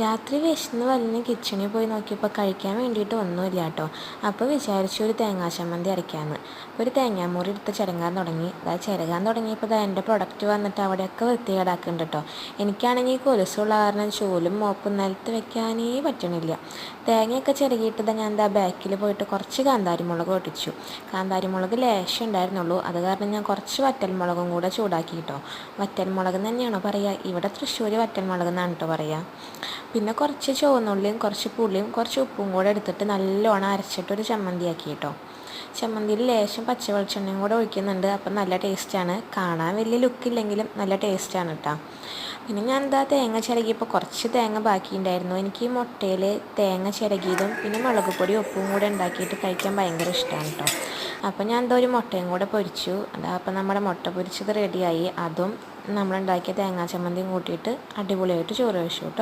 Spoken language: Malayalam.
രാത്രി വിശന്ന് വലിഞ്ഞ് കിച്ചണിൽ പോയി നോക്കിയപ്പോൾ കഴിക്കാൻ വേണ്ടിയിട്ട് ഒന്നുമില്ല കേട്ടോ. അപ്പോൾ വിചാരിച്ചു ഒരു തേങ്ങാ ചമ്മന്തി അരയ്ക്കാമെന്ന്. ഒരു തേങ്ങാമുറി എടുത്ത് ചിരകാൻ തുടങ്ങി. അതായത് ചിരകാൻ തുടങ്ങിയപ്പോൾ എൻ്റെ പ്രൊഡക്റ്റ് വന്നിട്ട് അവിടെയൊക്കെ വൃത്തികേടാക്കുന്നുണ്ട് കേട്ടോ. എനിക്കാണെങ്കിൽ കൊലുസുള്ള കാരണം ചൂലും മോപ്പും നിലത്ത് വെക്കാനേ പറ്റണില്ല. തേങ്ങയൊക്കെ ചിരകിയിട്ട് ഞാൻ എന്താ ബാക്കിൽ പോയിട്ട് കുറച്ച് കാന്താരിമുളക് പൊട്ടിച്ചു. കാന്താരിമുളക് ലേശം ഉണ്ടായിരുന്നുള്ളൂ. അത് കാരണം ഞാൻ കുറച്ച് വറ്റൽമുളകും കൂടെ ചൂടാക്കി കേട്ടോ. വറ്റൽമുളക് തന്നെയാണോ പറയുക? ഇവിടെ തൃശ്ശൂർ വറ്റൽമുളക് എന്നാണ് കേട്ടോ പറയുക. പിന്നെ കുറച്ച് ചുവന്നുള്ളിയും കുറച്ച് പുളിയും കുറച്ച് ഉപ്പും കൂടെ എടുത്തിട്ട് നല്ലോണം അരച്ചിട്ടൊരു ചമ്മന്തിയാക്കി കേട്ടോ. ചമ്മന്തിയിൽ ലേശം പച്ച വെളിച്ചെണ്ണയും കൂടെ ഒഴിക്കുന്നുണ്ട്. അപ്പം നല്ല ടേസ്റ്റാണ്. കാണാൻ വലിയ ലുക്കില്ലെങ്കിലും നല്ല ടേസ്റ്റാണ് കേട്ടോ. പിന്നെ ഞാൻ എന്താ തേങ്ങ ചിരകിയപ്പോൾ കുറച്ച് തേങ്ങ ബാക്കിയുണ്ടായിരുന്നു. എനിക്ക് ഈ മുട്ടയിൽ തേങ്ങ ചിരകിയതും പിന്നെ മുളക് പൊടി ഉപ്പും കൂടെ ഉണ്ടാക്കിയിട്ട് കഴിക്കാൻ ഭയങ്കര ഇഷ്ടമാണ് കേട്ടോ. അപ്പം ഞാൻ എന്താ ഒരു മുട്ടയും കൂടെ പൊരിച്ചു. അതാ അപ്പം നമ്മുടെ മുട്ട പൊരിച്ചത് റെഡിയായി. അതും നമ്മളുണ്ടാക്കിയ തേങ്ങാ ചമ്മന്തിയും കൂട്ടിയിട്ട് അടിപൊളിയായിട്ട് ചോറ് കഴിച്ചു കേട്ടോ.